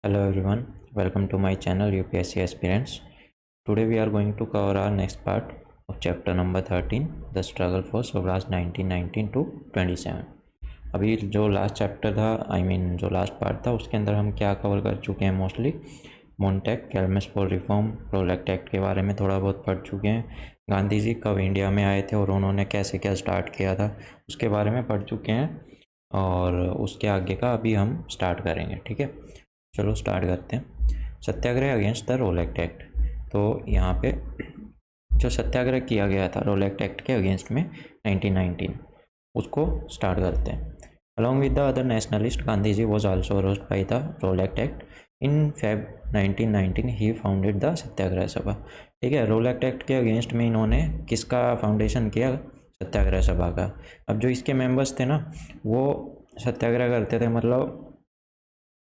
Hello everyone, welcome to my channel UPSC Aspirants. Today we are going to cover our next part of chapter number 13, The Struggle for Swaraj 1919 to 27. अभी जो last chapter था जो last part था उसके अंदर हम क्या cover कर चुके हैं mostly Montagu Chelmsford reform Rowlatt act के बारे में थोड़ा बहुत पढ़ चुके हैं। गांधी जी कब इंडिया में आए थे और उन्होंने कैसे क्या स्टार्ट किया था उसके बारे में पढ़ चुके हैं और उसके आगे का अभी हम स्टार्ट करेंगे। ठीक है, चलो स्टार्ट करते हैं। सत्याग्रह अगेंस्ट द रोलेक्ट एक्ट। तो यहाँ पे जो सत्याग्रह किया गया था रोलेक्ट एक्ट के अगेंस्ट में 1919 उसको स्टार्ट करते हैं। Along with the other nationalist Gandhi ji was also arrest by the Rowlatt act in Feb 1919 he founded the Satyagraha Sabha. ठीक है, रोलेक्ट एक्ट के अगेंस्ट में इन्होंने किसका फाउंडेशन किया? सत्याग्रह सभा का। अब जो इसके मेंबर्स थे ना वो सत्याग्रह करते थे, मतलब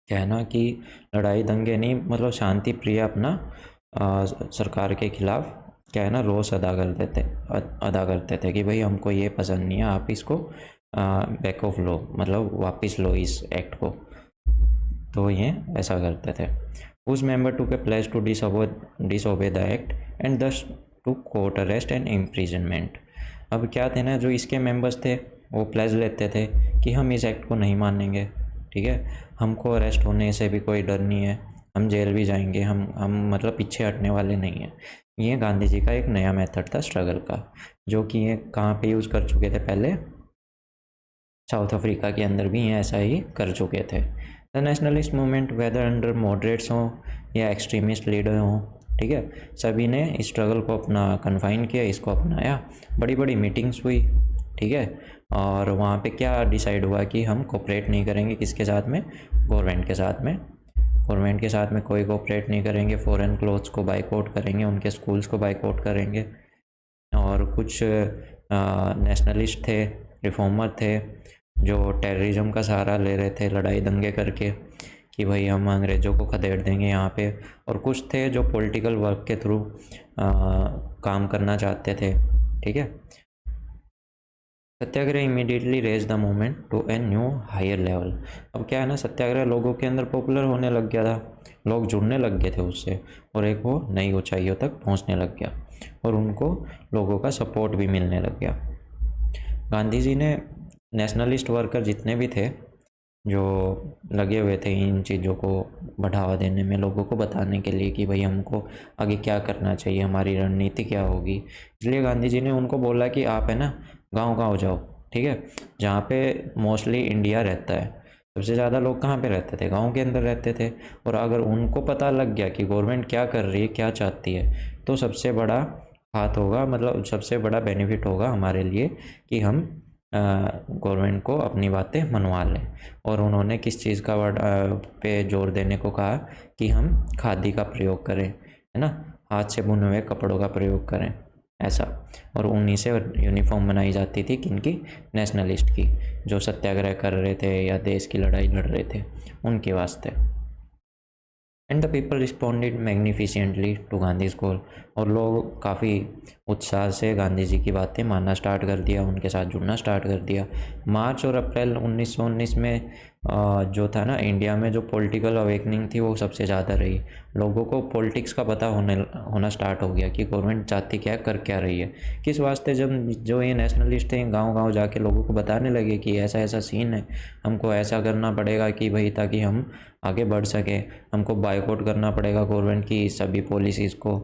कहना कि लड़ाई दंगे नहीं, मतलब शांति प्रिय अपना सरकार के खिलाफ क्या है ना रोष अदा करते थे कि भाई हमको ये पसंद नहीं है, आप इसको बैक ऑफ लो, मतलब वापस लो इस एक्ट को। तो ये ऐसा करते थे। उस मेंबर टू के pledge to disobey the act and thus to court arrest and imprisonment. अब क्या थे ना, जो इसके मेंबर्स थे वो प्लेज लेते थे कि हम इस एक्ट को नहीं मानेंगे, ठीक है, हमको अरेस्ट होने से भी कोई डर नहीं है, हम जेल भी जाएंगे, हम मतलब पीछे हटने वाले नहीं हैं। ये गांधी जी का एक नया मेथड था स्ट्रगल का, जो कि ये कहाँ पे यूज़ कर चुके थे पहले, साउथ अफ्रीका के अंदर भी ये ऐसा ही कर चुके थे। The nationalist movement whether under moderates हों या एक्सट्रीमिस्ट लीडर हों, ठीक है, सभी ने इस स्ट्रगल को अपना कन्फाइन किया, इसको अपनाया। बड़ी बड़ी मीटिंग्स हुई, ठीक है, और वहाँ पे क्या डिसाइड हुआ कि हम कोऑपरेट नहीं करेंगे किसके साथ में? गवर्नमेंट के साथ में। गवर्नमेंट के साथ में कोई कोऑपरेट नहीं करेंगे, फॉरेन क्लोथ्स को बाइकआउट करेंगे, उनके स्कूल्स को बाइकआउट करेंगे। और कुछ नेशनलिस्ट थे, रिफॉर्मर थे, जो टेररिज्म का सहारा ले रहे थे लड़ाई दंगे करके कि भाई हम अंग्रेज़ों को खदेड़ देंगे यहाँ पे। और कुछ थे जो पॉलिटिकल वर्क के थ्रू काम करना चाहते थे, ठीक है। Satyagraha immediately raise the movement to a new higher level. अब क्या है ना, सत्याग्रह लोगों के अंदर पॉपुलर होने लग गया था, लोग जुड़ने लग गए थे उससे, और एक वो नई ऊंचाइयों तक पहुंचने लग गया और उनको लोगों का सपोर्ट भी मिलने लग गया। गांधी जी ने नेशनलिस्ट वर्कर जितने भी थे जो लगे हुए थे इन चीज़ों को बढ़ावा देने में, लोगों को बताने के लिए कि भाई हमको आगे क्या करना चाहिए, हमारी रणनीति क्या होगी, इसलिए गांधी जी ने उनको बोला कि आप है ना गांव-गांव जाओ, ठीक है, जहाँ पे मोस्टली इंडिया रहता है। सबसे ज़्यादा लोग कहाँ पे रहते थे? गांव के अंदर रहते थे। और अगर उनको पता लग गया कि गवर्नमेंट क्या कर रही है, क्या चाहती है, तो सबसे बड़ा हाथ होगा, मतलब सबसे बड़ा बेनिफिट होगा हमारे लिए कि हम गवर्नमेंट को अपनी बातें मनवा लें। और उन्होंने किस चीज़ का पे जोर देने को कहा कि हम खादी का प्रयोग करें, है ना, हाथ से बुने हुए कपड़ों का प्रयोग करें, ऐसा। और उन्हीं से यूनिफॉर्म बनाई जाती थी किनकी? नेशनलिस्ट की, जो सत्याग्रह कर रहे थे या देश की लड़ाई लड़ रहे थे उनके वास्ते। And the people responded magnificently to Gandhi's call. और लोग काफ़ी उत्साह से गांधी जी की बातें मानना स्टार्ट कर दिया, उनके साथ जुड़ना स्टार्ट कर दिया। मार्च और अप्रैल 1919 में जो था ना इंडिया में, जो पॉलिटिकल अवेकनिंग थी वो सबसे ज़्यादा रही। लोगों को पॉलिटिक्स का पता होना स्टार्ट हो गया कि गवर्नमेंट चाहती क्या, कर क्या रही है, किस वास्ते। जब जो ये नेशनलिस्ट थे गांव-गांव जाके लोगों को बताने लगे कि ऐसा ऐसा सीन है, हमको ऐसा करना पड़ेगा कि भाई ताकि हम आगे बढ़ सकें, हमको बाइकआउट करना पड़ेगा गवर्नमेंट की सभी पॉलिसीज़ को,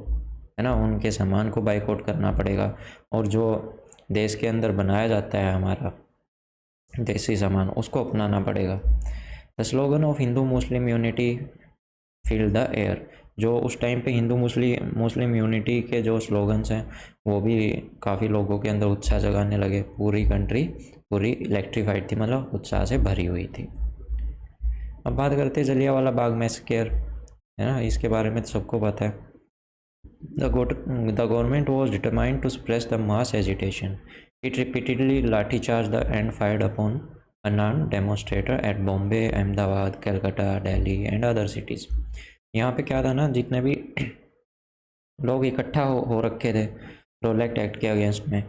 है ना, उनके सामान को बाइकआउट करना पड़ेगा। और जो देश के अंदर बनाया जाता है हमारा देसी सामान, उसको अपनाना पड़ेगा। The slogan of Hindu Muslim unity fill the air. जो उस टाइम पे हिंदू मुस्लिम यूनिटी के जो स्लोगन्स हैं वो भी काफ़ी लोगों के अंदर उत्साह जगाने लगे। पूरी कंट्री पूरी इलेक्ट्रीफाइड थी, मतलब उत्साह से भरी हुई थी। अब बात करते हैं जलियांवाला बाग मैसेकर, है ना, इसके बारे में तो सबको पता है। The government was determined to suppress the mass agitation. It repeatedly lathi charge and fired upon unarmed demonstrator at Bombay, Ahmedabad, Calcutta, Delhi and other cities. यहाँ पे क्या था ना, जितने भी लोग इकट्ठा हो रखे थे रोलेक्ट एक्ट के अगेंस्ट में,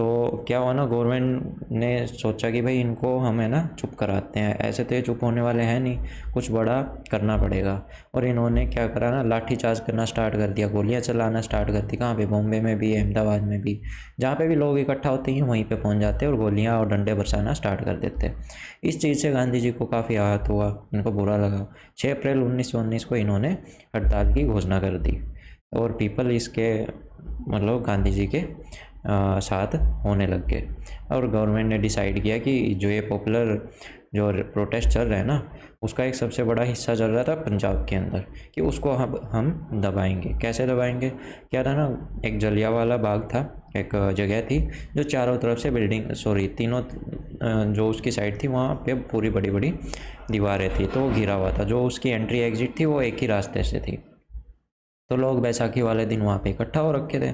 तो क्या हुआ ना, गवर्नमेंट ने सोचा कि भाई इनको हम है ना चुप कराते हैं, ऐसे तो ये चुप होने वाले हैं नहीं, कुछ बड़ा करना पड़ेगा। और इन्होंने क्या करा ना, लाठीचार्ज करना स्टार्ट कर दिया, गोलियां चलाना स्टार्ट कर दी। कहाँ पे? बॉम्बे में भी, अहमदाबाद में भी, जहाँ पे भी लोग इकट्ठा होते हैं वहीं पे पहुँच जाते और गोलियाँ और डंडे बरसाना स्टार्ट कर देते। इस चीज़ से गांधी जी को काफ़ी आहत हुआ, इनको बुरा लगा। 6 अप्रैल 1919 को इन्होंने हड़ताल की घोषणा कर दी और पीपल इसके मतलब गांधी जी के साथ होने लग गए। और गवर्नमेंट ने डिसाइड किया कि जो ये पॉपुलर जो प्रोटेस्ट चल रहा है ना, उसका एक सबसे बड़ा हिस्सा चल रहा था पंजाब के अंदर, कि उसको हम दबाएंगे। कैसे दबाएंगे? क्या था ना, एक जलियांवाला बाग था, एक जगह थी जो चारों तरफ से तीनों जो उसकी साइड थी वहाँ पे पूरी बड़ी बड़ी दीवारें थी, तो वो घिरा हुआ था। जो उसकी एंट्री एग्जिट थी वो एक ही रास्ते से थी। तो लोग बैसाखी वाले दिन वहाँ पे इकट्ठा हो रखे थे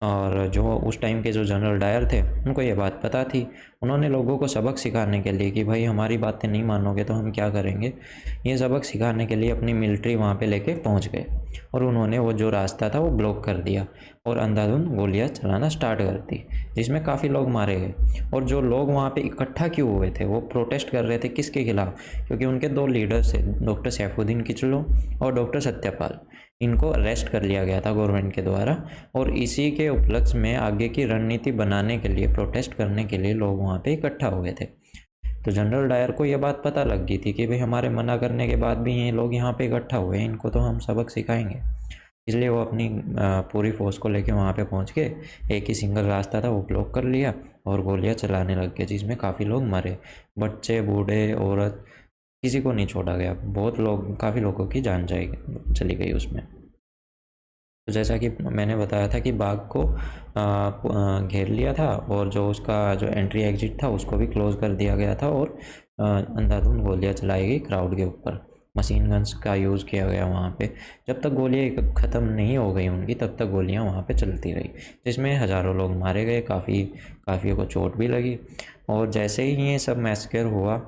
और जो उस टाइम के जो जनरल डायर थे उनको ये बात पता थी। उन्होंने लोगों को सबक सिखाने के लिए कि भाई हमारी बातें नहीं मानोगे तो हम क्या करेंगे, ये सबक सिखाने के लिए अपनी मिलिट्री वहाँ पे लेके पहुँच गए और उन्होंने वो जो रास्ता था वो ब्लॉक कर दिया और अंधाधुंध गोलियाँ चलाना स्टार्ट कर दी, जिसमें काफ़ी लोग मारे गए। और जो लोग वहाँ पे इकट्ठा क्यों हुए थे, वो प्रोटेस्ट कर रहे थे किसके खिलाफ? क्योंकि उनके 2 लीडर्स थे, डॉक्टर सैफुद्दीन किचलू और डॉक्टर सत्यपाल। इनको अरेस्ट कर लिया गया था गवर्नमेंट के द्वारा और इसी के उपलक्ष्य में आगे की रणनीति बनाने के लिए, प्रोटेस्ट करने के लिए लोग वहाँ पे इकट्ठा हुए थे। तो जनरल डायर को ये बात पता लग गई थी कि भाई हमारे मना करने के बाद भी ये लोग यहाँ पे इकट्ठा हुए हैं, इनको तो हम सबक सिखाएंगे। इसलिए वो अपनी पूरी फोर्स को लेके वहाँ पे पहुँच के एक ही सिंगल रास्ता था वो ब्लॉक कर लिया और गोलियाँ चलाने लग गए, जिसमें काफ़ी लोग मरे। बच्चे, बूढ़े, औरत, किसी को नहीं छोड़ा गया। बहुत लोग, काफ़ी लोगों की जान चली गई उसमें। तो जैसा कि मैंने बताया था कि बाग को घेर लिया था और जो उसका जो एंट्री एग्जिट था उसको भी क्लोज़ कर दिया गया था और अंधाधुंध गोलियां चलाई गई क्राउड के ऊपर। मशीन गन्स का यूज़ किया गया वहाँ पे। जब तक गोलियां ख़त्म नहीं हो गई उनकी, तब तक गोलियां वहाँ पे चलती रही, जिसमें हज़ारों लोग मारे गए, काफ़ियों को चोट भी लगी। और जैसे ही ये सब मैसेकर हुआ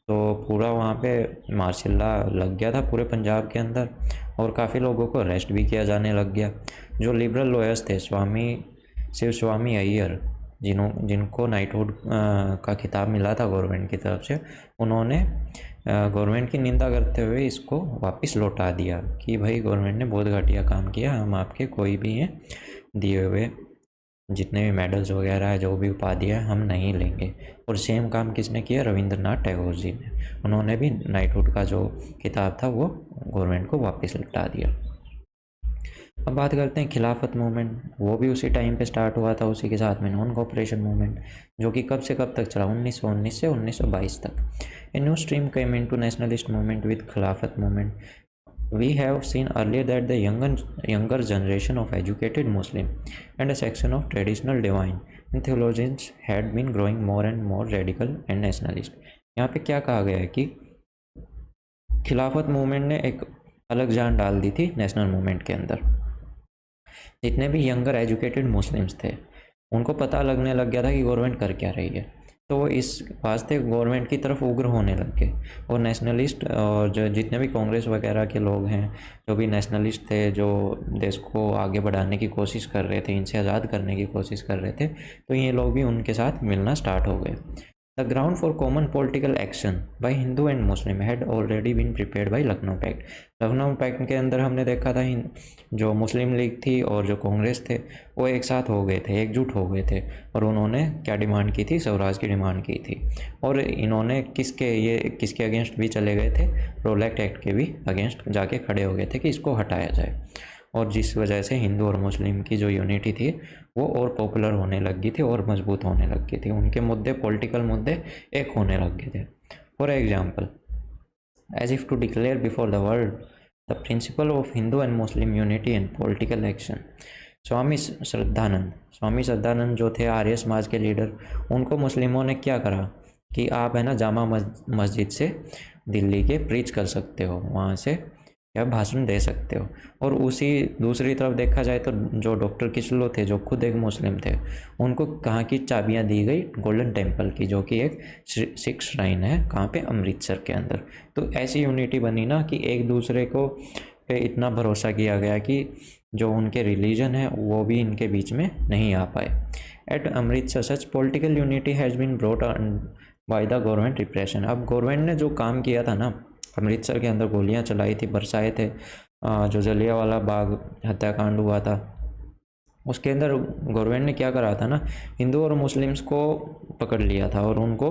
तो पूरा वहाँ पे मार्शल लॉ लग गया था पूरे पंजाब के अंदर और काफ़ी लोगों को अरेस्ट भी किया जाने लग गया। जो लिबरल लॉयर्स थे, शिव स्वामी अय्यर, जिनको नाइटहुड का खिताब मिला था गवर्नमेंट की तरफ से, उन्होंने गवर्नमेंट की निंदा करते हुए इसको वापस लौटा दिया कि भाई गवर्नमेंट ने बहुत घटिया काम किया, हम आपके कोई भी हैं दिए हुए जितने भी मेडल्स वगैरह है, जो भी उपाधियाँ हम नहीं लेंगे। और सेम काम किसने किया? रविंद्रनाथ टैगोर जी ने। उन्होंने भी नाइटहुड का जो खिताब था वो गवर्नमेंट को वापस लौटा दिया। अब बात करते हैं खिलाफत मूवमेंट। वो भी उसी टाइम पे स्टार्ट हुआ था, उसी के साथ में नॉन कोऑपरेशन मूवमेंट, जो कि कब से कब तक चला? 1919 से 1922 तक। A new stream came into nationalist movement with खिलाफत movement. We have seen earlier that the younger generation of educated Muslim and a section of traditional divine and theologians had been growing more and more radical and nationalist। यहाँ पे क्या कहा गया है कि खिलाफत movement ने एक अलग जान डाल दी थी नेशनल मूवमेंट के अंदर। जितने भी यंगर एजुकेटेड मुस्लिम्स थे उनको पता लगने लग गया था कि गवर्नमेंट कर क्या रही है, तो वो इस वास्ते गवर्नमेंट की तरफ उग्र होने लग गए। और नेशनलिस्ट और जो जितने भी कांग्रेस वगैरह के लोग हैं, जो भी नेशनलिस्ट थे, जो देश को आगे बढ़ाने की कोशिश कर रहे थे, इनसे आज़ाद करने की कोशिश कर रहे थे, तो ये लोग भी उनके साथ मिलना स्टार्ट हो गए। The ground for common political action by Hindu and Muslim had already been prepared by Lucknow pact. Lucknow pact के अंदर हमने देखा था जो मुस्लिम लीग थी और जो कांग्रेस थे वो एक साथ हो गए थे, एकजुट हो गए थे और उन्होंने क्या डिमांड की थी? स्वराज की डिमांड की थी। और इन्होंने किसके अगेंस्ट भी चले गए थे? रोलैक्ट एक्ट के भी अगेंस्ट जाके खड़े हो गए थे कि इसको हटाया जाए। और जिस वजह से हिंदू और मुस्लिम की जो यूनिटी थी वो और पॉपुलर होने लग गई थी और मजबूत होने लग गई थी। उनके मुद्दे, पॉलिटिकल मुद्दे एक होने लग गए थे। For example, as if to declare before the world the principle of Hindu and Muslim unity and political action. Swami Shraddhanand जो थे आर्य समाज के लीडर, उनको मुस्लिमों ने क्या करा कि आप है ना जामा मस्जिद से दिल्ली के प्रीच कर सकते हो, वहाँ से या भाषण दे सकते हो। और उसी दूसरी तरफ देखा जाए तो जो डॉक्टर किचलू थे, जो खुद एक मुस्लिम थे, उनको कहाँ की चाबियाँ दी गई? गोल्डन टेम्पल की, जो कि एक सिख श्राइन है, कहाँ पे? अमृतसर के अंदर। तो ऐसी यूनिटी बनी ना कि एक दूसरे को पे इतना भरोसा किया गया कि जो उनके रिलीजन है वो भी इनके बीच में नहीं आ पाए। At Amritsar such political unity has been brought by the government repression. अब गवर्नमेंट ने जो काम किया था ना, अमृतसर के अंदर गोलियां चलाई थी, बरसाए थे, जो जलियांवाला बाग हत्याकांड हुआ था, उसके अंदर गवर्नमेंट ने क्या करा था ना, हिंदू और मुस्लिम्स को पकड़ लिया था और उनको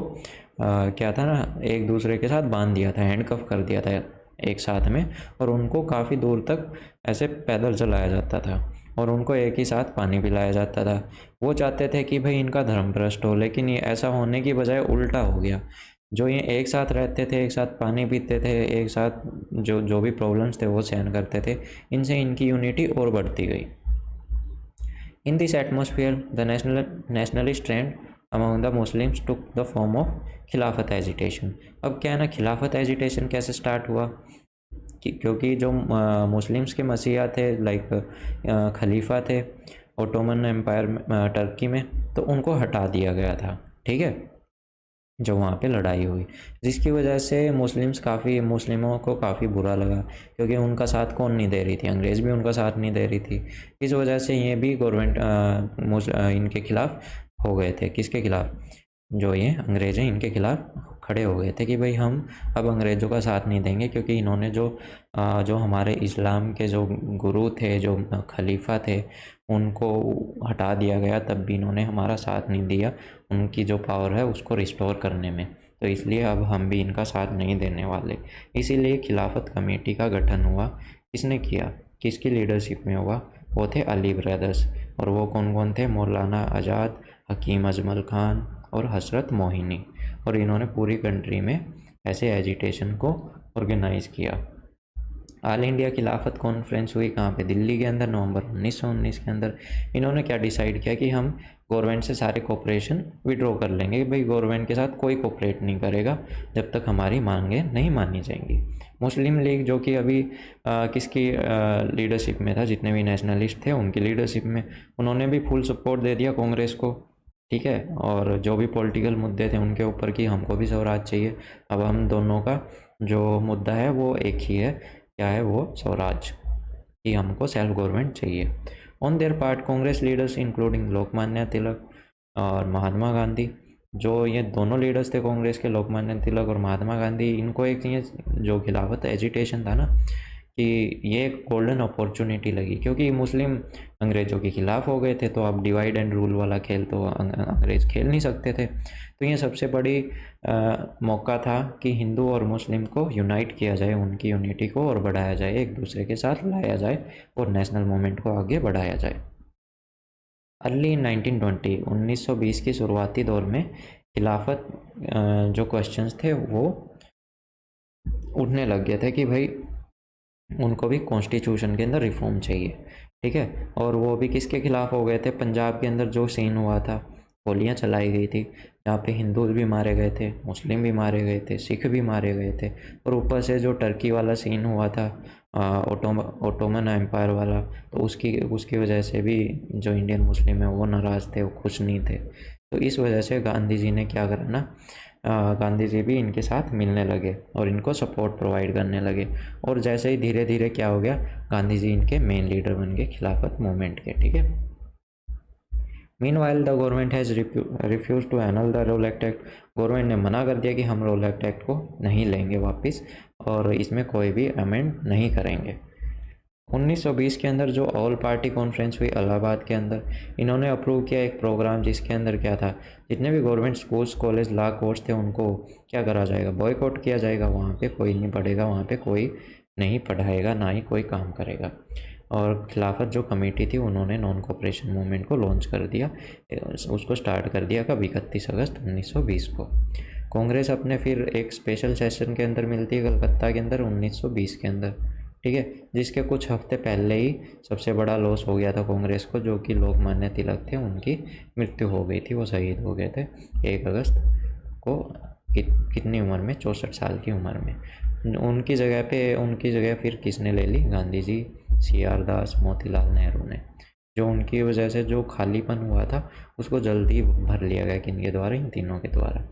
क्या था ना, एक दूसरे के साथ बांध दिया था, हैंडकफ कर दिया था एक साथ में, और उनको काफ़ी दूर तक ऐसे पैदल चलाया जाता था और उनको एक ही साथ पानी पिलाया जाता था। वो चाहते थे कि भाई इनका धर्म भ्रष्ट हो, लेकिन ये ऐसा होने की बजाय उल्टा हो गया। जो ये एक साथ रहते थे, एक साथ पानी पीते थे, एक साथ जो जो भी प्रॉब्लम्स थे वो सहन करते थे, इनसे इनकी यूनिटी और बढ़ती गई। In this atmosphere, the nationalist trend among the Muslims took the form of खिलाफत एजिटेशन। अब क्या है ना, खिलाफत एजिटेशन कैसे स्टार्ट हुआ क्योंकि जो मुस्लिम्स के मसीहा थे, लाइक खलीफा थे ओटोमन एम्पायर टर्की में, तो उनको हटा दिया गया था, ठीक है, जो वहाँ पे लड़ाई हुई, जिसकी वजह से मुस्लिमों को काफ़ी बुरा लगा, क्योंकि उनका साथ कौन नहीं दे रही थी, अंग्रेज़ भी उनका साथ नहीं दे रही थी। इस वजह से ये भी गवर्नमेंट इनके खिलाफ हो गए थे। किसके खिलाफ? जो ये अंग्रेज़ हैं इनके खिलाफ खड़े हो गए थे कि भाई हम अब अंग्रेज़ों का साथ नहीं देंगे, क्योंकि इन्होंने जो हमारे इस्लाम के जो गुरु थे, जो खलीफा थे, उनको हटा दिया गया, तब भी इन्होंने हमारा साथ नहीं दिया उनकी जो पावर है उसको रिस्टोर करने में, तो इसलिए अब हम भी इनका साथ नहीं देने वाले। इसीलिए खिलाफत कमेटी का गठन हुआ। किसने किया, किसकी लीडरशिप में हुआ? वो थे अली ब्रदर्स। और वो कौन कौन थे? मौलाना आज़ाद, हकीम अजमल खान और हसरत मोहिनी। और इन्होंने पूरी कंट्री में ऐसे एजिटेशन को ऑर्गेनाइज़ किया। ऑल इंडिया खिलाफत कॉन्फ्रेंस हुई कहाँ पे? दिल्ली के अंदर, नवंबर 1919 के अंदर। इन्होंने क्या डिसाइड किया कि हम गवर्नमेंट से सारे कोऑपरेशन विड्रॉ कर लेंगे, कि भाई गवर्नमेंट के साथ कोई कोऑपरेट नहीं करेगा जब तक हमारी मांगें नहीं मानी जाएंगी। मुस्लिम लीग, जो कि अभी किसकी लीडरशिप में था, जितने भी नेशनलिस्ट थे उनकी लीडरशिप में, उन्होंने भी फुल सपोर्ट दे दिया कांग्रेस को, ठीक है। और जो भी पॉलिटिकल मुद्दे थे उनके ऊपर कि हमको भी स्वराज चाहिए। अब हम दोनों का जो मुद्दा है वो एक ही है, क्या है वो? स्वराज, कि हमको सेल्फ गवर्नमेंट चाहिए। On their part Congress leaders including Lokmanya Tilak और महात्मा गांधी, जो ये दोनों लीडर्स थे कांग्रेस के, लोकमान्य तिलक और महात्मा गांधी, इनको एक ये जो खिलाफत एजिटेशन था ना, कि ये एक गोल्डन अपॉर्चुनिटी लगी, क्योंकि मुस्लिम अंग्रेज़ों के खिलाफ हो गए थे, तो अब डिवाइड एंड रूल वाला खेल तो अंग्रेज़ खेल नहीं सकते थे। तो ये सबसे बड़ी मौका था कि हिंदू और मुस्लिम को यूनाइट किया जाए, उनकी यूनिटी को और बढ़ाया जाए, एक दूसरे के साथ लाया जाए और नेशनल मूवमेंट को आगे बढ़ाया जाए। अर्ली 1920 1920 की शुरुआती दौर में खिलाफत जो क्वेश्चंस थे वो उठने लग गए थे कि भाई उनको भी कॉन्स्टिट्यूशन के अंदर रिफॉर्म चाहिए, ठीक है। और वो भी किसके खिलाफ हो गए थे? पंजाब के अंदर जो सीन हुआ था, गोलियां चलाई गई थी, जहाँ पे हिंदू भी मारे गए थे, मुस्लिम भी मारे गए थे, सिख भी मारे गए थे, और ऊपर से जो टर्की वाला सीन हुआ था, ओटोमन एम्पायर वाला, तो उसकी उसकी वजह से भी जो इंडियन मुस्लिम है वो नाराज़ थे, वो खुश नहीं थे। तो इस वजह से गांधी जी ने क्या करा ना, गांधी जी भी इनके साथ मिलने लगे और इनको सपोर्ट प्रोवाइड करने लगे। और जैसे ही धीरे धीरे क्या हो गया, गांधी जी इनके मेन लीडर बन गए खिलाफत मूवमेंट के, ठीक है। Meanwhile the government has refuse to annul the Rowlatt act. Government ने मना कर दिया कि हम रोल एक्ट को नहीं लेंगे वापस और इसमें कोई भी अमेंड नहीं करेंगे। 1920 के अंदर जो ऑल पार्टी कॉन्फ्रेंस हुई इलाहाबाद के अंदर, इन्होंने अप्रूव किया एक प्रोग्राम जिसके अंदर क्या था, जितने भी government schools, college, law course थे उनको क्या करा जाएगा? बॉयकॉट किया जाएगा। वहाँ पे कोई नहीं पढ़ेगा, वहाँ पे कोई नहीं पढ़ाएगा, ना ही कोई काम करेगा। और खिलाफत जो कमेटी थी उन्होंने नॉन कोऑपरेशन मूवमेंट को लॉन्च कर दिया, उसको स्टार्ट कर दिया कब? 31 अगस्त 1920 को। कांग्रेस अपने फिर एक स्पेशल सेशन के अंदर मिलती है कलकत्ता के अंदर 1920 के अंदर, ठीक है, जिसके कुछ हफ्ते पहले ही सबसे बड़ा लॉस हो गया था कांग्रेस को, जो कि लोकमान्य तिलक थे, उनकी मृत्यु हो गई थी, वो शहीद हो गए थे 1 अगस्त को। कितनी उम्र में? 64 साल की उम्र में। उनकी जगह फिर किसने ले ली? गांधी जी, CR दास, मोतीलाल नेहरू ने। जो उनकी वजह से जो खालीपन हुआ था उसको जल्दी भर लिया गया, किनके द्वारा? इन तीनों के द्वारा।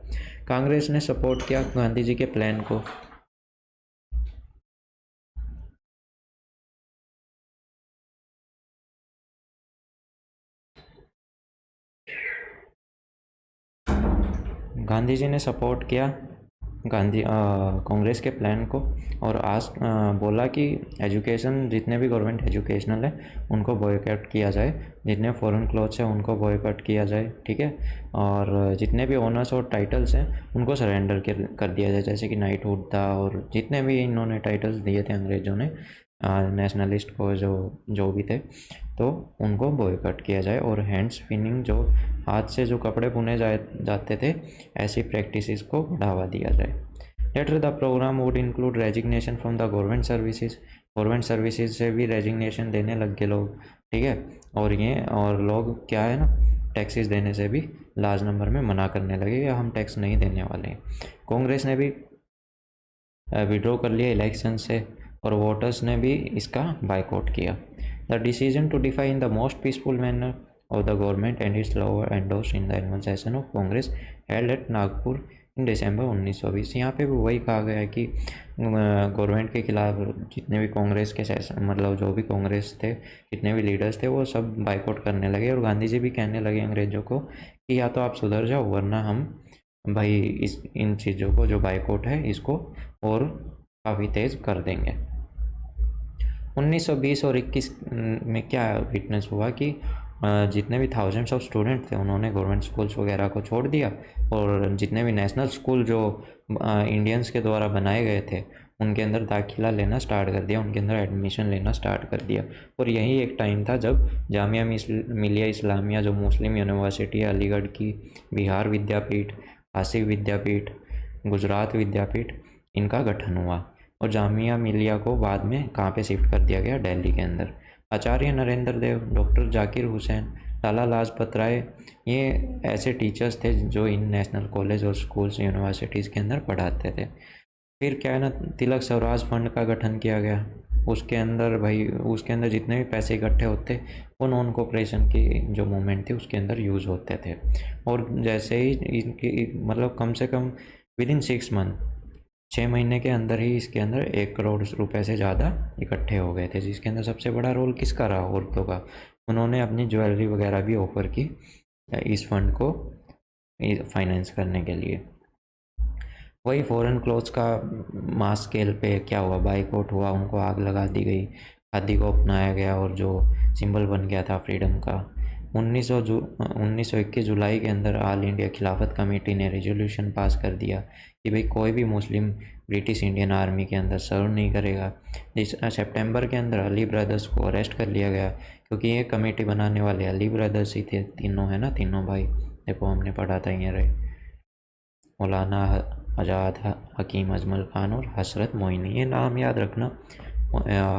कांग्रेस ने सपोर्ट किया गांधी जी के प्लान को। गांधी जी ने सपोर्ट किया कांग्रेस के प्लान को, और आज बोला कि एजुकेशन, जितने भी गवर्नमेंट एजुकेशनल है उनको बॉयकॉट किया जाए, जितने फॉरेन क्लोथ्स हैं उनको बॉयकॉट किया जाए, ठीक है, और जितने भी ऑनर्स और टाइटल्स हैं उनको सरेंडर कर दिया जाए, जैसे कि नाइटहुड था, और जितने भी इन्होंने टाइटल्स दिए थे अंग्रेज़ों ने नेशनलिस्ट को, जो भी थे, तो उनको बॉयकॉट किया जाए, और हैंड स्पिनिंग, जो हाथ से जो कपड़े बुने जाते थे, ऐसी प्रैक्टिसेस को बढ़ावा दिया जाए। Later the programme would include resignation from the government services से भी रेजिग्नेशन देने लग गए लोग, ठीक है, और लोग क्या है ना, टैक्सेस देने से भी लार्ज नंबर में मना करने लगे कि हम टैक्स नहीं देने वाले हैं। कांग्रेस ने भी विड्रॉ कर लिया इलेक्शन से, और वोटर्स ने भी इसका बाइकआउट किया। The decision to defy in the most peaceful manner of the government and its law endorsed in the annual session of Congress held at Nagpur in December 1920। यहाँ पे भी वही कहा गया है कि गवर्नमेंट के खिलाफ जितने भी कांग्रेस के सेशन, मतलब जो भी कांग्रेस थे, जितने भी लीडर्स थे, वो सब बाइकआउट करने लगे, और गांधी जी भी कहने लगे अंग्रेज़ों को कि या तो आप सुधर जाओ, वरना हम भाई इन चीज़ों को, जो बाइकआउट है, इसको और काफ़ी तेज़ कर देंगे। 1920 और 21 में क्या विटनेस हुआ कि जितने भी थाउजेंड्स ऑफ स्टूडेंट थे उन्होंने गवर्नमेंट स्कूल्स वगैरह को छोड़ दिया, और जितने भी नेशनल स्कूल जो इंडियंस के द्वारा बनाए गए थे उनके अंदर दाखिला लेना स्टार्ट कर दिया, उनके अंदर एडमिशन लेना स्टार्ट कर दिया। और यही एक टाइम था जब जामिया मिलिया इस्लामिया, जो मुस्लिम यूनिवर्सिटी है अलीगढ़ की, बिहार विद्यापीठ, आसिफ विद्यापीठ, गुजरात विद्यापीठ, इनका गठन हुआ, और जामिया मिलिया को बाद में कहाँ पे शिफ्ट कर दिया गया, दिल्ली के अंदर। आचार्य नरेंद्र देव, डॉक्टर जाकिर हुसैन, लाला लाजपत राय, ये ऐसे टीचर्स थे जो इन नेशनल कॉलेज और स्कूल्स यूनिवर्सिटीज़ के अंदर पढ़ाते थे। फिर क्या है ना, तिलक स्वराज फंड का गठन किया गया। उसके अंदर जितने भी पैसे इकट्ठे होते वो नॉन कोऑपरेशन की जो मूवमेंट थी उसके अंदर यूज़ होते थे, और जैसे ही इनकी मतलब कम से कम विदिन 6 मंथ, 6 महीने के अंदर ही इसके अंदर 1 करोड़ रुपए से ज़्यादा इकट्ठे हो गए थे, जिसके अंदर सबसे बड़ा रोल किसका रहा, औरतों का। उन्होंने अपनी ज्वेलरी वगैरह भी ऑफर की इस फंड को फाइनेंस करने के लिए। वही फॉरेन क्लोथ्स का मास स्केल पे क्या हुआ, बाइकआउट हुआ, उनको आग लगा दी गई, खादी को अपनाया गया, और जो सिंबल बन गया था फ्रीडम का। 1921 जुलाई के अंदर ऑल इंडिया खिलाफत कमेटी ने रेजोल्यूशन पास कर दिया कि भाई कोई भी मुस्लिम ब्रिटिश इंडियन आर्मी के अंदर सर्व नहीं करेगा। जिस सितंबर के अंदर अली ब्रदर्स को अरेस्ट कर लिया गया, क्योंकि ये कमेटी बनाने वाले अली ब्रदर्स ही थे, तीनों है ना, तीनों भाई, देखो हमने पढ़ा था ये रहे, मौलाना आज़ाद, हकीम अजमल खान और हसरत मोइनी। ये नाम याद रखना,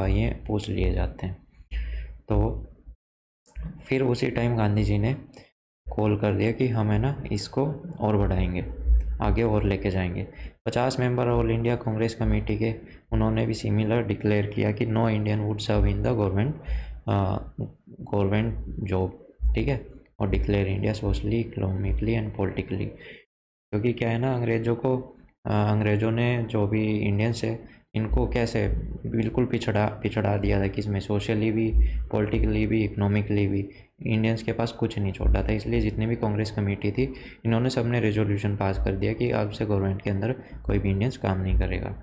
ये पूछ लिए जाते हैं। तो फिर उसी टाइम गांधी जी ने कॉल कर दिया कि हम है ना इसको और बढ़ाएंगे, आगे और लेके जाएंगे। 50 member all India Congress committee के, उन्होंने भी सिमिलर डिक्लेयर किया कि no Indian would serve in the government job, ठीक है, और declare India socially, economically and politically. क्योंकि क्या है ना, अंग्रेज़ों ने जो भी इंडियंस है इनको कैसे बिल्कुल पिछड़ा दिया था, कि इसमें सोशली भी, पॉलिटिकली भी, इकोनॉमिकली भी इंडियंस के पास कुछ नहीं छोड़ा था। इसलिए जितनी भी कांग्रेस कमेटी थी, इन्होंने सबने रेजोल्यूशन पास कर दिया कि अब से गवर्नमेंट के अंदर कोई भी इंडियंस काम नहीं करेगा।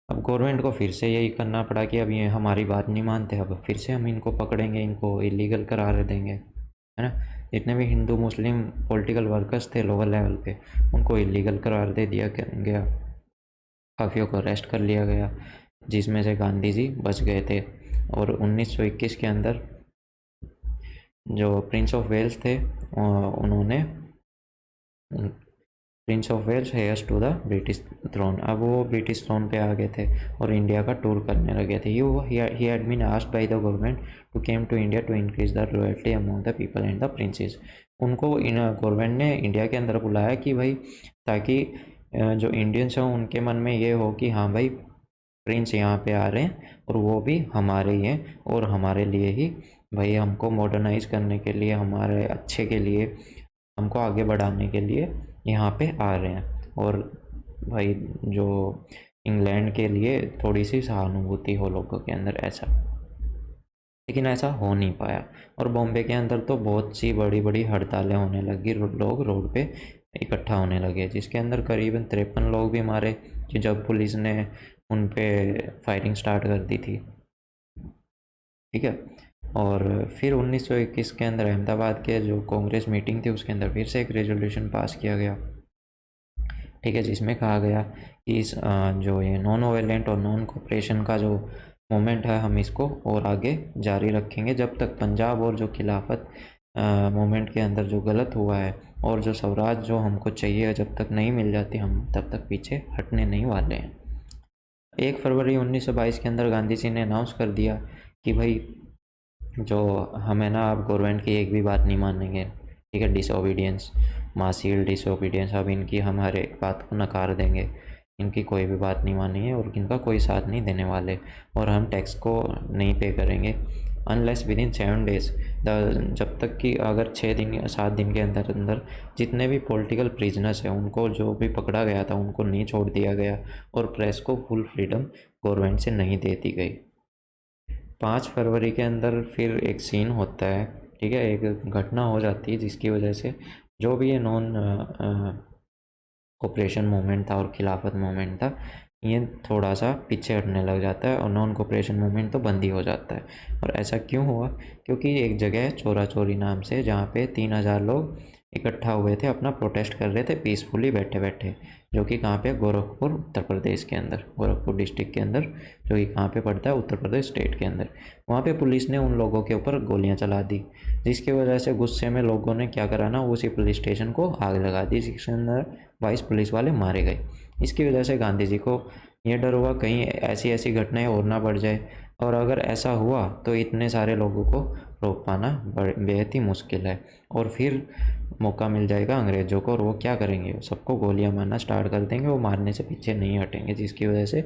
अब गवर्नमेंट को फिर से यही करना पड़ा कि अब ये हमारी बात नहीं मानते, अब फिर से हम इनको पकड़ेंगे, इनको इलीगल करार देंगे, है ना। जितने भी हिंदू मुस्लिम पॉलिटिकल वर्कर्स थे लोअर लेवल पे, उनको इलीगल करार दे दिया गया, काफ़ियों को अरेस्ट कर लिया गया, जिसमें से गांधी जी बच गए थे। और 1921 के अंदर जो प्रिंस ऑफ वेल्स थे, उन्होंने prince of Wales heirs to the British throne, अब वो ब्रिटिश थ्रोन पे आ गए थे और इंडिया का टूर करने लगे थे। He had been asked by the government to came to India to increase the loyalty among the people and the princes. उनको गवर्नमेंट ने इंडिया के अंदर बुलाया कि भाई, ताकि जो इंडियंस हैं उनके मन में ये हो कि हाँ भाई, प्रिंस यहाँ पे आ रहे हैं और वो भी हमारे ही हैं, और हमारे लिए ही भाई, हमको मॉडर्नाइज करने के लिए, हमारे अच्छे के लिए, हमको आगे बढ़ाने के लिए यहाँ पे आ रहे हैं, और भाई जो इंग्लैंड के लिए थोड़ी सी सहानुभूति हो लोगों के अंदर, ऐसा। लेकिन ऐसा हो नहीं पाया, और बॉम्बे के अंदर तो बहुत सी बड़ी बड़ी हड़तालें होने लगी, लोग रोड पे इकट्ठा होने लगे, जिसके अंदर करीबन 53 लोग भी मारे कि जब पुलिस ने उन पे फायरिंग स्टार्ट कर दी थी। ठीक है। और फिर 1921 के अंदर अहमदाबाद के जो कांग्रेस मीटिंग थी उसके अंदर फिर से एक रेजोल्यूशन पास किया गया। ठीक है, जिसमें कहा गया कि इस जो ये नॉन वायलेंट और नॉन कोऑपरेशन का जो मूवमेंट है हम इसको और आगे जारी रखेंगे जब तक पंजाब और जो खिलाफत मूवमेंट के अंदर जो गलत हुआ है और जो स्वराज जो हमको चाहिए जब तक नहीं मिल जाती हम तब तक पीछे हटने नहीं वाले हैं। 1 फरवरी 1922 के अंदर गांधी जी ने अनाउंस कर दिया कि भाई जो हमें ना अब गवर्नमेंट की एक भी बात नहीं मानेंगे। ठीक है, डिसओबीडियंस, मासील डिसओबीडियंस, अब इनकी हम हर एक बात को नकार देंगे, इनकी कोई भी बात नहीं मानेंगे और इनका कोई साथ नहीं देने वाले और हम टैक्स को नहीं पे करेंगे अनलेस विद इन 7 डेज। जब तक कि अगर 7 दिन के अंदर अंदर जितने भी पॉलिटिकल प्रिजनर्स हैं उनको जो भी पकड़ा गया था उनको नहीं छोड़ दिया गया और प्रेस को फुल फ्रीडम गवर्नमेंट से नहीं दे दी गई। 5 फरवरी के अंदर फिर एक सीन होता है। ठीक है, एक घटना हो जाती है जिसकी वजह से जो भी ये नॉन कोऑपरेशन मूवमेंट था और खिलाफत मूवमेंट था ये थोड़ा सा पीछे हटने लग जाता है और नॉन कोऑपरेशन मूवमेंट तो बंद ही हो जाता है। और ऐसा क्यों हुआ? क्योंकि एक जगह है चोरा चोरी नाम से जहाँ पे 3000 लोग इकट्ठा हुए थे, अपना प्रोटेस्ट कर रहे थे पीसफुली बैठे बैठे, जो कि कहाँ पे, गोरखपुर उत्तर प्रदेश के अंदर, गोरखपुर डिस्ट्रिक्ट के अंदर, जो कि कहाँ पे पड़ता है, उत्तर प्रदेश स्टेट के अंदर। वहाँ पे पुलिस ने उन लोगों के ऊपर गोलियाँ चला दी, जिसकी वजह से गुस्से में लोगों ने क्या करा ना, उसी पुलिस स्टेशन को आग लगा दी, जिसके अंदर 22 पुलिस वाले मारे गए। इसकी वजह से गांधी जी को ये डर हुआ कहीं ऐसी ऐसी घटनाएं और ना बढ़ जाए और अगर ऐसा हुआ तो इतने सारे लोगों को रोक पाना बेहद ही मुश्किल है और फिर मौका मिल जाएगा अंग्रेज़ों को और वो क्या करेंगे, सबको गोलियां मारना स्टार्ट कर देंगे, वो मारने से पीछे नहीं हटेंगे। जिसकी वजह से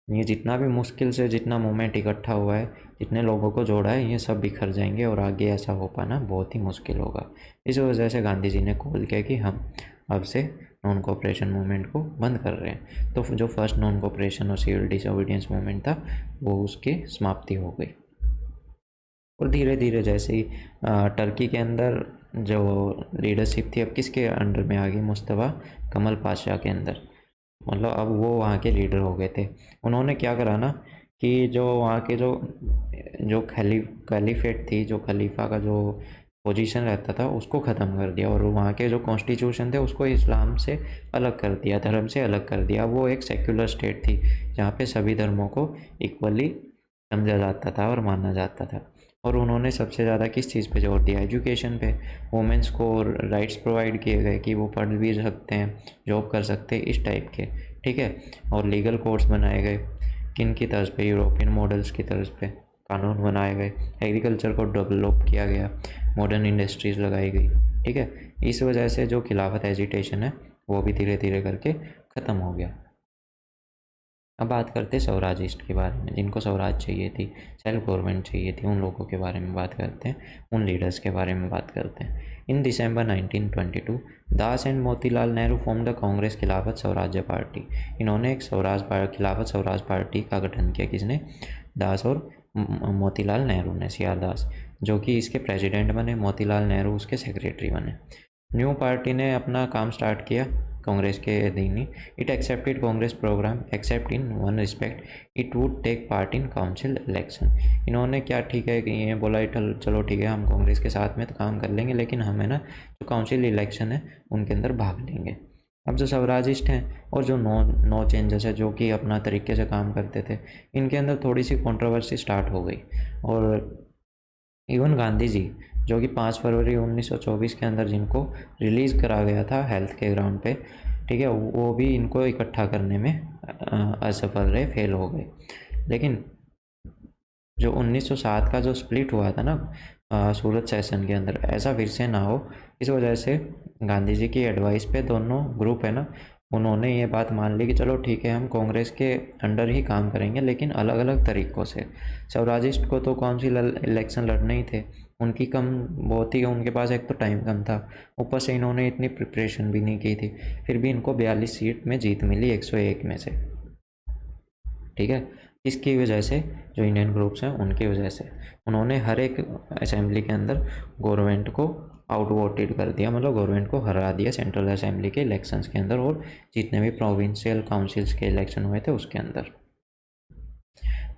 ये जितना भी मुश्किल से जितना मूवमेंट इकट्ठा हुआ है, जितने लोगों को जोड़ा है, ये सब बिखर जाएंगे और आगे ऐसा हो पाना बहुत ही मुश्किल होगा। इस वजह से गांधी जी ने कॉल किया कि हम अब से नॉन कोऑपरेशन मूवमेंट को बंद कर रहे हैं। तो जो फर्स्ट नॉन कोऑपरेशन और सिविल डिसोबीडियंस मूवमेंट था वो उसकी समाप्ति हो गई। और धीरे धीरे जैसे ही टर्की के अंदर जो लीडरशिप थी अब किसके अंडर में आ गई, मुस्तफ़ा कमल पाशा के अंदर, मतलब अब वो वहाँ के लीडर हो गए थे। उन्होंने क्या करा ना कि जो वहाँ के जो जो खलीफेट थी, जो खलीफा का जो पोजीशन रहता था उसको ख़त्म कर दिया और वहाँ के जो कॉन्स्टिट्यूशन थे उसको इस्लाम से अलग कर दिया, धर्म से अलग कर दिया। वो एक सेक्युलर स्टेट थी जहाँ पे सभी धर्मों को इक्वली समझा जाता था और माना जाता था। और उन्होंने सबसे ज़्यादा किस चीज़ पे जोर दिया, एजुकेशन पे। वुमेंस को राइट्स प्रोवाइड किए गए कि वो पढ़ भी सकते हैं, जॉब कर सकते हैं, इस टाइप के। ठीक है, और लीगल कोड्स बनाए गए, किन की तर्ज पे, यूरोपियन मॉडल्स की तर्ज पे कानून बनाए गए। एग्रीकल्चर को डेवलप किया गया, मॉडर्न इंडस्ट्रीज़ लगाई गई। ठीक है, इस वजह से जो खिलाफत एजिटेशन है वो भी धीरे धीरे करके ख़त्म हो गया। अब बात करते हैं स्वराजिस्ट के बारे में, जिनको स्वराज चाहिए थी, सेल्फ गवर्नमेंट चाहिए थी, उन लोगों के बारे में बात करते हैं, उन लीडर्स के बारे में बात करते हैं। In December 1922 Das and Motilal Nehru form the Congress Khilafat Swarajya party. इन्होंने एक खिलाफत स्वराज पार्टी का गठन किया, किसने, दास और मोतीलाल नेहरू ने, सीआर दास, जो कि इसके प्रेसिडेंट बने, मोतीलाल नेहरू उसके सेक्रेटरी बने। न्यू पार्टी ने अपना काम स्टार्ट किया कांग्रेस के अधीन ही। It accepted Congress programme except in one respect, it would take part in council election. इन्होंने क्या, ठीक है कि ये बोला चलो ठीक है हम कांग्रेस के साथ में तो काम कर लेंगे लेकिन हमें ना जो काउंसिल इलेक्शन है उनके अंदर भाग लेंगे। अब जो स्वराजिस्ट हैं और जो नो चेंजेस है जो कि अपना तरीके से काम करते थे, इनके अंदर थोड़ी सी कंट्रोवर्सी स्टार्ट हो गई। और इवन गांधी जी जो कि 5 फरवरी 1924 के अंदर जिनको रिलीज़ करा गया था हेल्थ के ग्राउंड पे, ठीक है, वो भी इनको इकट्ठा करने में असफल रहे, फेल हो गए। लेकिन जो 1907 का जो स्प्लिट हुआ था ना सूरत सेशन के अंदर, ऐसा फिर से ना हो, इस वजह से गांधी जी की एडवाइस पे दोनों ग्रुप है ना, उन्होंने ये बात मान ली कि चलो ठीक है हम कांग्रेस के अंडर ही काम करेंगे लेकिन अलग अलग तरीक़ों से। स्वराजिस्ट को तो काउंसिल इलेक्शन लड़ने ही थे, उनकी कम बहुत ही, उनके पास एक तो टाइम कम था, ऊपर से इन्होंने इतनी प्रिपरेशन भी नहीं की थी, फिर भी इनको 42 सीट में जीत मिली 101 में से। ठीक है, इसकी वजह से जो इंडियन ग्रुप्स हैं उनकी वजह से उन्होंने हर एक असेंबली के अंदर गवर्नमेंट को आउट वोटेड कर दिया, मतलब गवर्नमेंट को हरा दिया सेंट्रल असेंबली के इलेक्शंस के अंदर और जितने भी प्रोविंशियल काउंसिल्स के इलेक्शन हुए थे उसके अंदर।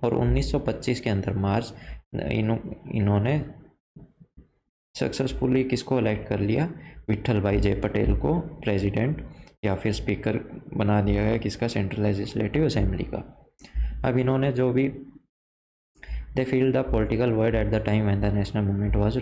और 1925 के अंदर मार्च इन्होंने सक्सेसफुली किसको इलेक्ट कर लिया, विट्ठल भाई जय पटेल को प्रेसिडेंट या फिर स्पीकर बना दिया गया किसका, सेंट्रल लेजिस्लेटिव असेंबली का। अब इन्होंने जो भी they filled the political void at the time when the national movement was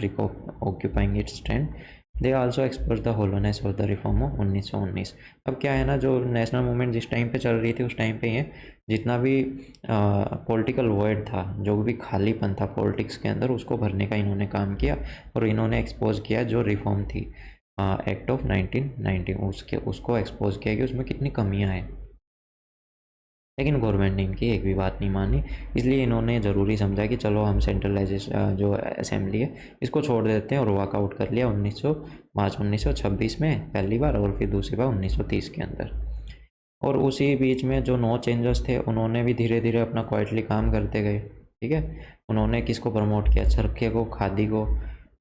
occupying its stand. They also expressed the hollowness of the reform of 1919। अब क्या है ना, जो नेशनल मूवमेंट जिस टाइम पे चल रही थी उस टाइम पे ये जितना भी पॉलिटिकल वॉइड था, जो भी खालीपन था पॉलिटिक्स के अंदर, उसको भरने का इन्होंने काम किया और इन्होंने एक्सपोज किया जो रिफॉर्म थी एक्ट ऑफ 1990 उसको एक्सपोज किया कि उसमें कितनी कमियां हैं। लेकिन गवर्नमेंट ने इनकी एक भी बात नहीं मानी, इसलिए इन्होंने ज़रूरी समझा कि चलो हम सेंट्रलाइजेशन जो असेंबली है इसको छोड़ देते हैं और वॉकआउट कर लिया मार्च 1926 में पहली बार और फिर दूसरी बार 1930 के अंदर। और उसी बीच में जो नो चेंजर्स थे उन्होंने भी धीरे धीरे अपना क्वाइटली काम करते गए। ठीक है, उन्होंने किसको प्रमोट किया, चरखे को, खादी को,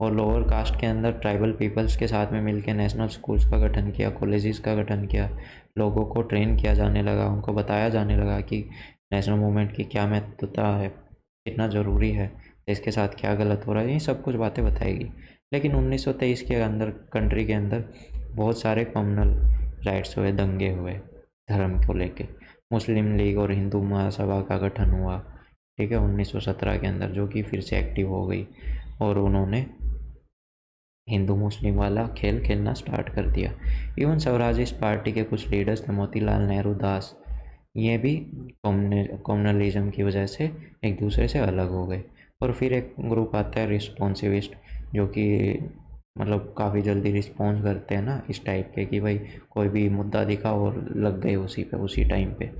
और लोअर कास्ट के अंदर ट्राइबल पीपल्स के साथ में मिलकर नेशनल स्कूल्स का गठन किया, कॉलेजेस का गठन किया, लोगों को ट्रेन किया जाने लगा, उनको बताया जाने लगा कि नेशनल मूवमेंट की क्या महत्वता है, कितना ज़रूरी है, इसके साथ क्या गलत हो रहा है, ये सब कुछ बातें बताएगी। लेकिन 1923 के अंदर कंट्री के अंदर बहुत सारे कम्युनल राइट्स हुए, दंगे हुए धर्म को लेके। मुस्लिम लीग और हिंदू महासभा का गठन हुआ, ठीक है, 1917 के अंदर, जो कि फिर से एक्टिव हो गई और उन्होंने हिंदू मुस्लिम वाला खेल खेलना स्टार्ट कर दिया। इवन स्वराजिस्ट पार्टी के कुछ लीडर्स थे, मोतीलाल नेहरू, दास, ये भी कम्युनलिज्म की वजह से एक दूसरे से अलग हो गए। और फिर एक ग्रुप आता है रिस्पॉन्सिविस्ट, जो कि मतलब काफ़ी जल्दी रिस्पॉन्स करते हैं ना इस टाइप के, कि भाई कोई भी मुद्दा दिखा और लग गए उसी पे उसी टाइम पे।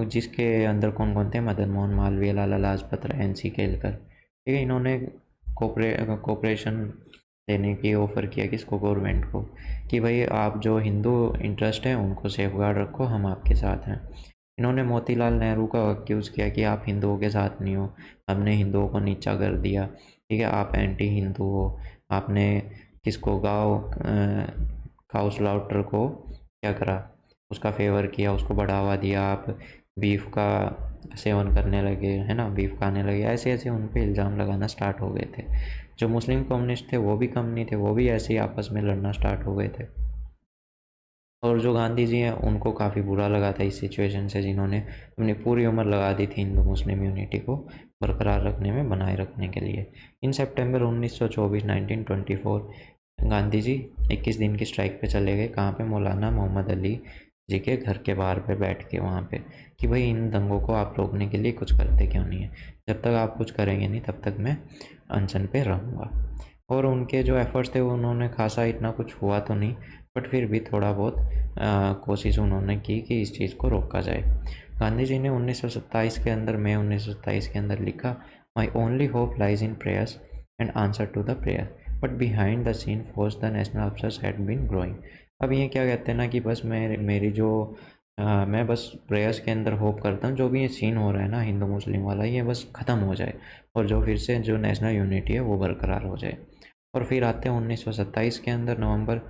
जिसके अंदर कौन कौन थे, मदन मोहन मालवीय, लाला लाजपत राय, NC केलकर। ठीक है, इन्होंने कोऑपरेशन देने की ऑफ़र किया किसको, गवर्नमेंट को, कि भाई आप जो हिंदू इंटरेस्ट है उनको सेफगार्ड रखो, हम आपके साथ हैं। इन्होंने मोतीलाल नेहरू का अक्यूज़ किया कि आप हिंदुओं के साथ नहीं हो, हमने हिंदुओं को नीचा कर दिया, ठीक है, आप एंटी हिंदू हो, आपने किसको काउ स्लाउटर को क्या करा, उसका फेवर किया, उसको बढ़ावा दिया, आप बीफ का सेवन करने लगे, है ना, बीफ खाने लगे, ऐसे ऐसे उन पे इल्ज़ाम लगाना स्टार्ट हो गए थे। जो मुस्लिम कम्युनिस्ट थे वो भी कम नहीं थे, वो भी ऐसे ही आपस में लड़ना स्टार्ट हो गए थे। और जो गांधी जी हैं उनको काफ़ी बुरा लगा था इस सिचुएशन से, जिन्होंने अपनी पूरी उम्र लगा दी थी हिंदू मुस्लिम यूनिटी को बरकरार रखने में, बनाए रखने के लिए। इन सितंबर 1924 गांधी जी 21 दिन की स्ट्राइक पे चले गए। कहाँ पे, मौलाना मोहम्मद अली जी के घर के बाहर पे बैठ के वहाँ पे, कि भाई इन दंगों को आप रोकने के लिए कुछ करते क्यों नहीं है, जब तक आप कुछ करेंगे नहीं तब तक मैं अनशन पे रहूँगा। और उनके जो एफर्ट्स थे उन्होंने खासा, इतना कुछ हुआ तो नहीं, बट फिर भी थोड़ा बहुत कोशिश उन्होंने की कि इस चीज़ को रोका जाए। गांधी जी ने 1927 के अंदर, मई 1927 के अंदर लिखा, my only hope lies in prayers and answer to the prayer, but behind the scene force the national officers had been growing. अब ये क्या कहते हैं ना कि बस मेरी जो मैं बस प्रेयर्स के अंदर होप करता हूँ जो भी ये सीन हो रहा है ना हिंदू मुस्लिम वाला, ये बस ख़त्म हो जाए और जो फिर से जो नेशनल यूनिटी है वो बरकरार हो जाए। और फिर आते हैं 1927 के अंदर नवंबर,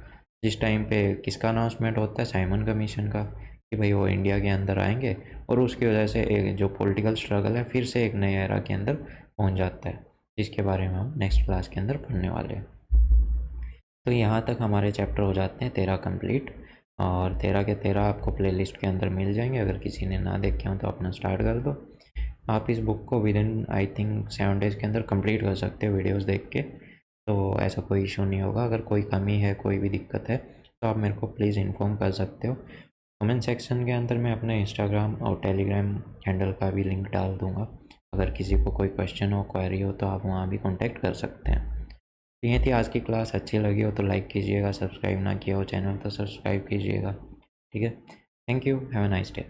जिस टाइम पे किसका अनाउंसमेंट होता है, साइमन कमीशन का, कि भाई वो इंडिया के अंदर आएंगे और उसकी वजह से एक जो पॉलिटिकल स्ट्रगल है फिर से एक नए एरा के अंदर पहुंच जाता है, जिसके बारे में हम नेक्स्ट क्लास के अंदर पढ़ने वाले हैं। तो यहाँ तक हमारे चैप्टर हो जाते हैं 13 कंप्लीट, और 13 के 13 आपको प्लेलिस्ट के अंदर मिल जाएंगे। अगर किसी ने ना देखे हो तो अपना स्टार्ट कर दो। आप इस बुक को with in I think 7 days के अंदर कंप्लीट कर सकते हो वीडियोस देख के, तो ऐसा कोई इशू नहीं होगा। अगर कोई कमी है, कोई भी दिक्कत है तो आप मेरे को प्लीज़ इन्फॉर्म कर सकते हो। कमेंट सेक्शन के अंदर मैं अपने इंस्टाग्राम और टेलीग्राम हैंडल का भी लिंक डाल दूँगा। अगर किसी को कोई क्वेश्चन हो, क्वेरी हो तो आप वहाँ भी कॉन्टैक्ट कर सकते हैं। ये थी आज की क्लास। अच्छी लगी हो तो लाइक कीजिएगा, सब्सक्राइब ना किया हो चैनल तो सब्सक्राइब कीजिएगा। ठीक है, thank you, have a nice day.